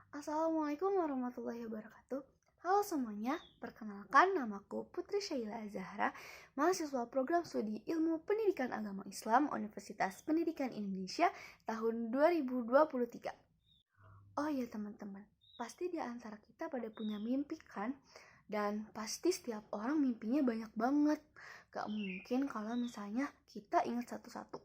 Assalamualaikum warahmatullahi wabarakatuh. Halo semuanya, perkenalkan namaku Putri Syaila Zahra, mahasiswa program studi Ilmu Pendidikan Agama Islam Universitas Pendidikan Indonesia tahun 2023. Oh iya teman-teman, pasti di antara kita pada punya mimpi kan? Dan pasti setiap orang mimpinya banyak banget. Gak mungkin kalau misalnya kita ingat satu-satu.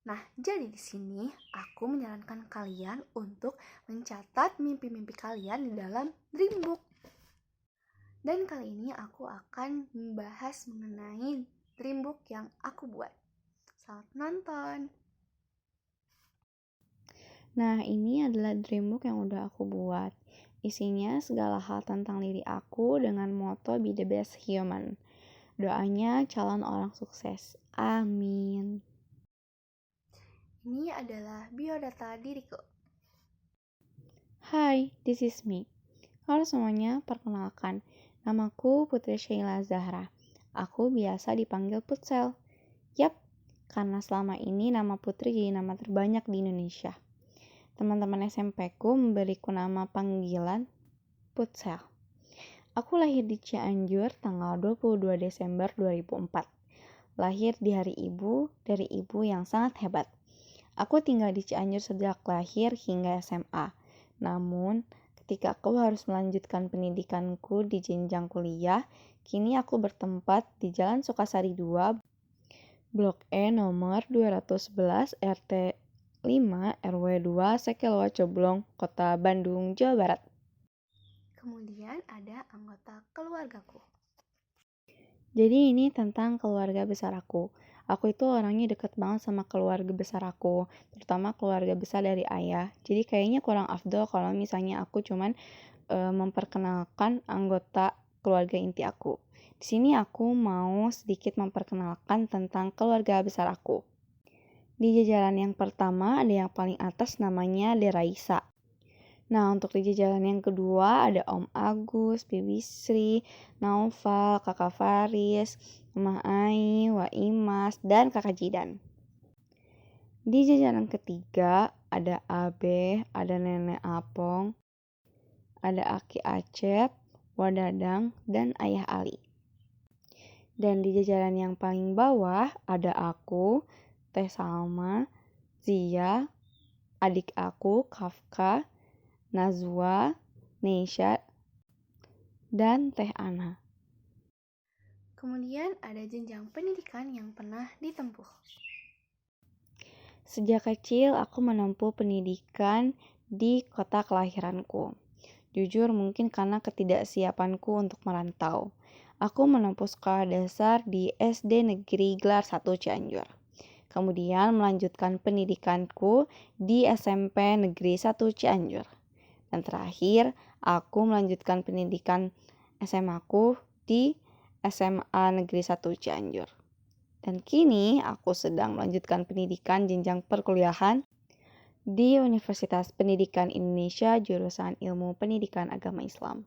Nah, jadi di sini aku menyarankan kalian untuk mencatat mimpi-mimpi kalian di dalam Dreambook. Dan kali ini aku akan membahas mengenai Dreambook yang aku buat. Selamat nonton. Nah, ini adalah Dreambook yang udah aku buat. Isinya segala hal tentang diri aku dengan moto Be the Best Human. Doanya calon orang sukses. Amin. Ini adalah biodata diriku. Hai, this is me. Halo semuanya, perkenalkan. Namaku Putri Syaila Zahra. Aku biasa dipanggil Putsel. Yap, karena selama ini nama Putri jadi nama terbanyak di Indonesia. Teman-teman SMP-ku memberiku nama panggilan Putsel. Aku lahir di Cianjur tanggal 22 Desember 2004. Lahir di hari ibu dari ibu yang sangat hebat. Aku tinggal di Cianjur sejak lahir hingga SMA. Namun, ketika aku harus melanjutkan pendidikanku di jenjang kuliah, kini aku bertempat di Jalan Sukasari 2, Blok E nomor 211 RT 5 RW 2 Sekelwa Coblong, Kota Bandung, Jawa Barat. Kemudian ada anggota keluargaku. Jadi ini tentang keluarga besar aku. Aku itu orangnya deket banget sama keluarga besar aku, terutama keluarga besar dari ayah. Jadi kayaknya kurang afdol kalau misalnya aku cuman memperkenalkan anggota keluarga inti aku. Di sini aku mau sedikit memperkenalkan tentang keluarga besar aku. Di jajaran yang pertama ada yang paling atas namanya De Raisa. Nah, untuk di jajaran yang kedua ada Om Agus, Bibi Sri, Naufal, Kakak Faris, Mama Ai, Wa Imas, dan Kakak Jidan. Di jajaran ketiga ada Abe, ada Nenek Apong, ada Aki Acep, Wadadang, dan Ayah Ali. Dan di jajaran yang paling bawah ada aku, Teh Salma, Zia, adik aku, Kafka, Nazwa, Neisha, dan Teh Ana. Kemudian ada jenjang pendidikan yang pernah ditempuh. Sejak kecil aku menempuh pendidikan di kota kelahiranku. Jujur mungkin karena ketidaksiapanku untuk merantau. Aku menempuh sekolah dasar di SD Negeri Gelar 1 Cianjur. Kemudian melanjutkan pendidikanku di SMP Negeri 1 Cianjur. Dan terakhir, aku melanjutkan pendidikan SMA-ku di SMA Negeri 1 Cianjur. Dan kini aku sedang melanjutkan pendidikan jenjang perkuliahan di Universitas Pendidikan Indonesia jurusan Ilmu Pendidikan Agama Islam.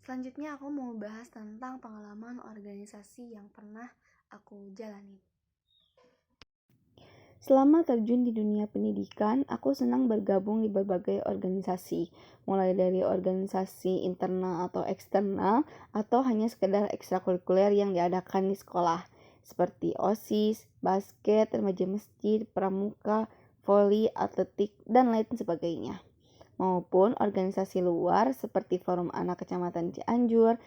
Selanjutnya aku mau bahas tentang pengalaman organisasi yang pernah aku jalani. Selama terjun di dunia pendidikan, aku senang bergabung di berbagai organisasi, mulai dari organisasi internal atau eksternal, atau hanya sekedar ekstrakurikuler yang diadakan di sekolah, seperti OSIS, basket, remaja masjid, pramuka, voli, atletik, dan lain sebagainya. Maupun organisasi luar seperti Forum Anak Kecamatan Cianjur,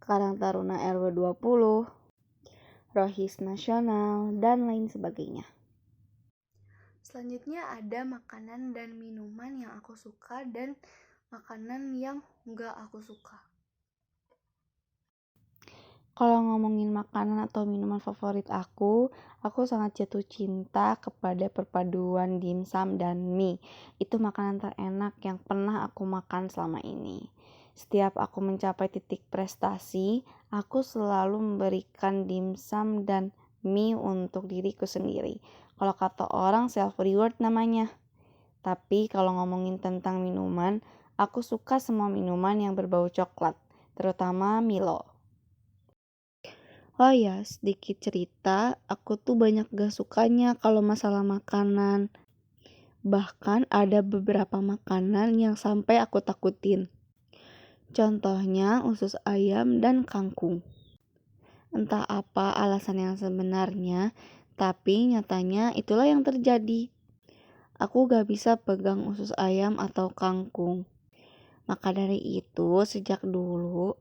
Karang Taruna RW 20, Rohis Nasional, dan lain sebagainya. Selanjutnya ada makanan dan minuman yang aku suka dan makanan yang enggak aku suka. Kalau ngomongin makanan atau minuman favorit aku sangat jatuh cinta kepada perpaduan dimsum dan mie. Itu makanan terenak yang pernah aku makan selama ini. Setiap aku mencapai titik prestasi, aku selalu memberikan dimsum dan mie untuk diriku sendiri. Kalau kata orang self reward namanya. Tapi kalau ngomongin tentang minuman, aku suka semua minuman yang berbau coklat, terutama Milo. Oh ya, sedikit cerita, aku tuh banyak gak sukanya kalau masalah makanan. Bahkan ada beberapa makanan yang sampai aku takutin. Contohnya usus ayam dan kangkung. Entah apa alasan yang sebenarnya, tapi nyatanya itulah yang terjadi. Aku gak bisa pegang usus ayam atau kangkung. Maka dari itu, sejak dulu,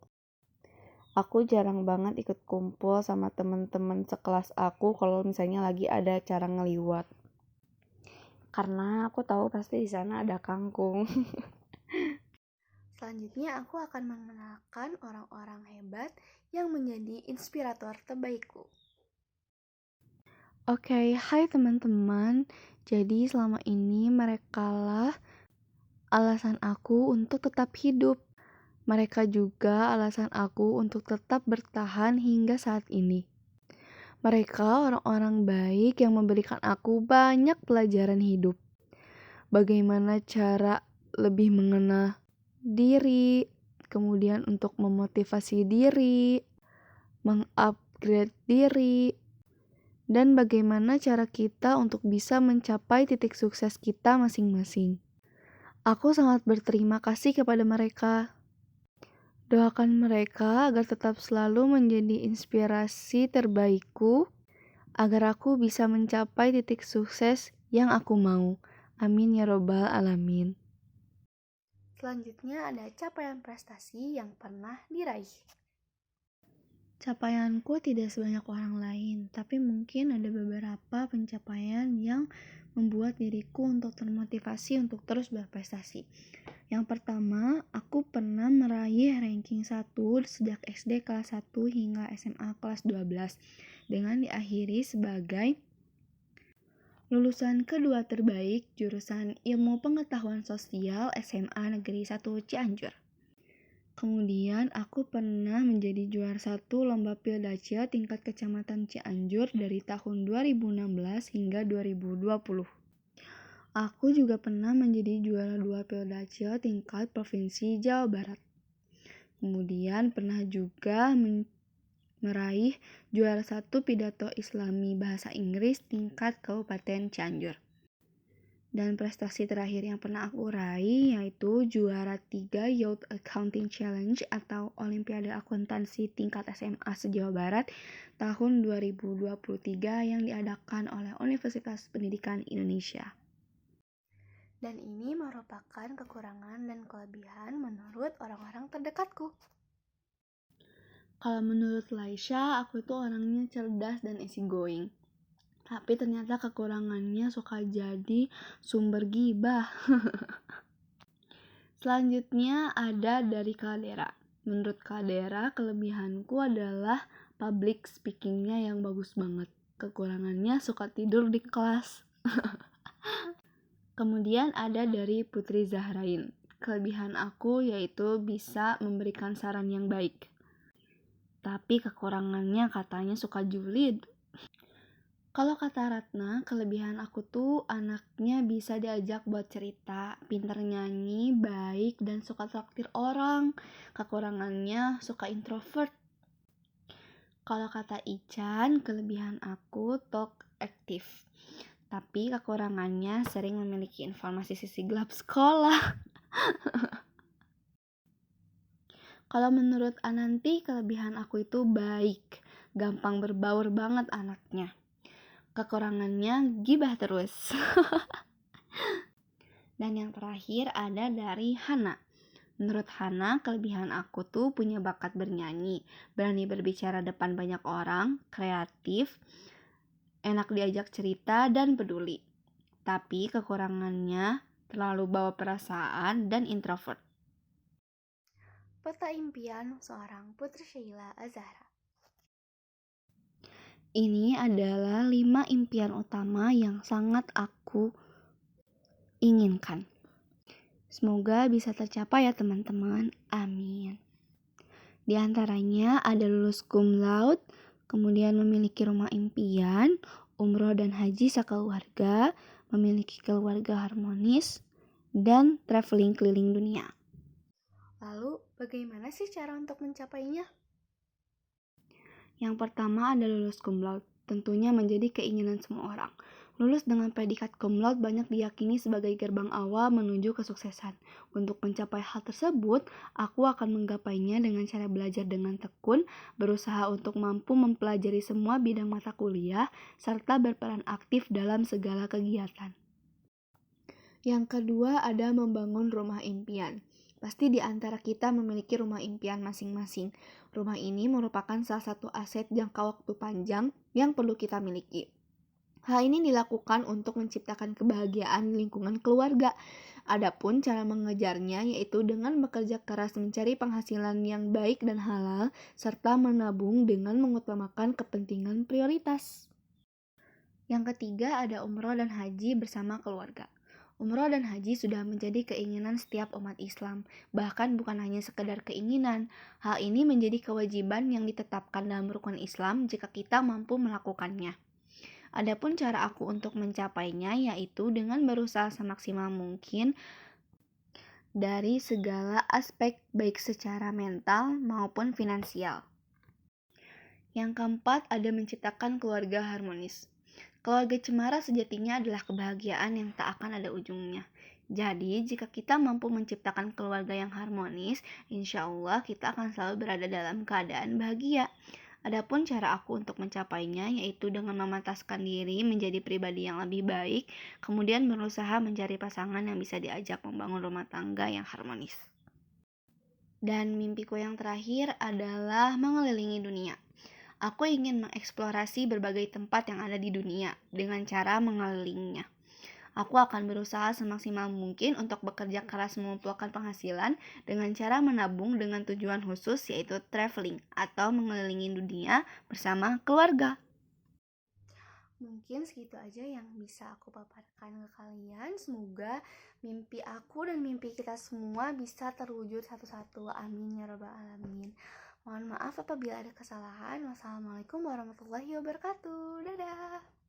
aku jarang banget ikut kumpul sama temen-temen sekelas aku kalau misalnya lagi ada acara ngeliwat. Karena aku tahu pasti di sana ada kangkung. Selanjutnya aku akan mengenalkan orang-orang hebat yang menjadi inspirator terbaikku. Oke, hai teman-teman. Jadi selama ini merekalah alasan aku untuk tetap hidup. Mereka juga alasan aku untuk tetap bertahan hingga saat ini. Mereka orang-orang baik yang memberikan aku banyak pelajaran hidup. Bagaimana cara lebih mengenal diri, kemudian untuk memotivasi diri, mengupgrade diri, dan bagaimana cara kita untuk bisa mencapai titik sukses kita masing-masing. Aku sangat berterima kasih kepada mereka. Doakan mereka agar tetap selalu menjadi inspirasi terbaikku, agar aku bisa mencapai titik sukses yang aku mau. Amin ya robbal alamin. Selanjutnya ada capaian prestasi yang pernah diraih. Capaianku tidak sebanyak orang lain, tapi mungkin ada beberapa pencapaian yang membuat diriku untuk termotivasi untuk terus berprestasi. Yang pertama, aku pernah meraih ranking 1 sejak SD kelas 1 hingga SMA kelas 12 dengan diakhiri sebagai lulusan kedua terbaik jurusan Ilmu Pengetahuan Sosial SMA Negeri 1 Cianjur. Kemudian aku pernah menjadi juara 1 Lomba Pildace tingkat Kecamatan Cianjur dari tahun 2016 hingga 2020. Aku juga pernah menjadi juara 2 Pildace tingkat Provinsi Jawa Barat. Kemudian pernah juga meraih juara 1 Pidato Islami Bahasa Inggris tingkat Kabupaten Cianjur. Dan prestasi terakhir yang pernah aku raih yaitu juara 3 Youth Accounting Challenge atau Olimpiade Akuntansi tingkat SMA se-Jawa Barat tahun 2023 yang diadakan oleh Universitas Pendidikan Indonesia. Dan ini merupakan kekurangan dan kelebihan menurut orang-orang terdekatku. Kalau menurut Laisha, aku itu orangnya cerdas dan easygoing. Tapi ternyata kekurangannya suka jadi sumber gibah. Selanjutnya ada dari Caldera. Menurut Caldera, kelebihanku adalah public speakingnya yang bagus banget. Kekurangannya suka tidur di kelas. Kemudian ada dari Putri Zahrain. Kelebihan aku yaitu bisa memberikan saran yang baik. Tapi kekurangannya katanya suka julid. Kalau kata Ratna, kelebihan aku tuh anaknya bisa diajak buat cerita, pintar nyanyi, baik, dan suka traktir orang. Kekurangannya suka introvert. Kalau kata Ican, kelebihan aku talk aktif. Tapi kekurangannya sering memiliki informasi sisi gelap sekolah. Kalau menurut Ananti, kelebihan aku itu baik, gampang berbaur banget anaknya. Kekurangannya gibah terus. Dan yang terakhir ada dari Hana. Menurut Hana, kelebihan aku tuh punya bakat bernyanyi, berani berbicara depan banyak orang, kreatif, enak diajak cerita, dan peduli. Tapi kekurangannya terlalu bawa perasaan dan introvert. Peta impian seorang Putri Syaila Azahra. Ini adalah 5 impian utama yang sangat aku inginkan. Semoga bisa tercapai ya teman-teman. Amin. Di antaranya ada lulus cum laude, kemudian memiliki rumah impian, umroh dan haji sekeluarga, memiliki keluarga harmonis, dan traveling keliling dunia. Lalu, bagaimana sih cara untuk mencapainya? Yang pertama ada lulus cum laude, tentunya menjadi keinginan semua orang. Lulus dengan predikat cum laude banyak diyakini sebagai gerbang awal menuju kesuksesan. Untuk mencapai hal tersebut, aku akan menggapainya dengan cara belajar dengan tekun, berusaha untuk mampu mempelajari semua bidang mata kuliah, serta berperan aktif dalam segala kegiatan. Yang kedua ada membangun rumah impian. Pasti di antara kita memiliki rumah impian masing-masing. Rumah ini merupakan salah satu aset jangka waktu panjang yang perlu kita miliki. Hal ini dilakukan untuk menciptakan kebahagiaan di lingkungan keluarga. Adapun cara mengejarnya yaitu dengan bekerja keras mencari penghasilan yang baik dan halal, serta menabung dengan mengutamakan kepentingan prioritas. Yang ketiga ada umroh dan haji bersama keluarga. Umroh dan haji sudah menjadi keinginan setiap umat Islam, bahkan bukan hanya sekedar keinginan. Hal ini menjadi kewajiban yang ditetapkan dalam rukun Islam jika kita mampu melakukannya. Adapun cara aku untuk mencapainya yaitu dengan berusaha semaksimal mungkin dari segala aspek baik secara mental maupun finansial. Yang keempat ada menciptakan keluarga harmonis. Keluarga cemara sejatinya adalah kebahagiaan yang tak akan ada ujungnya. Jadi, jika kita mampu menciptakan keluarga yang harmonis, insya Allah kita akan selalu berada dalam keadaan bahagia. Adapun cara aku untuk mencapainya yaitu dengan memantaskan diri menjadi pribadi yang lebih baik, kemudian berusaha mencari pasangan yang bisa diajak membangun rumah tangga yang harmonis. Dan mimpiku yang terakhir adalah mengelilingi dunia. Aku ingin mengeksplorasi berbagai tempat yang ada di dunia dengan cara mengelilinginya. Aku akan berusaha semaksimal mungkin untuk bekerja keras mengumpulkan penghasilan dengan cara menabung dengan tujuan khusus yaitu traveling atau mengelilingi dunia bersama keluarga. Mungkin segitu aja yang bisa aku paparkan ke kalian. Semoga mimpi aku dan mimpi kita semua bisa terwujud satu-satu. Amin ya rabbal alamin. Mohon maaf apabila ada kesalahan. Wassalamualaikum warahmatullahi wabarakatuh. Dadah.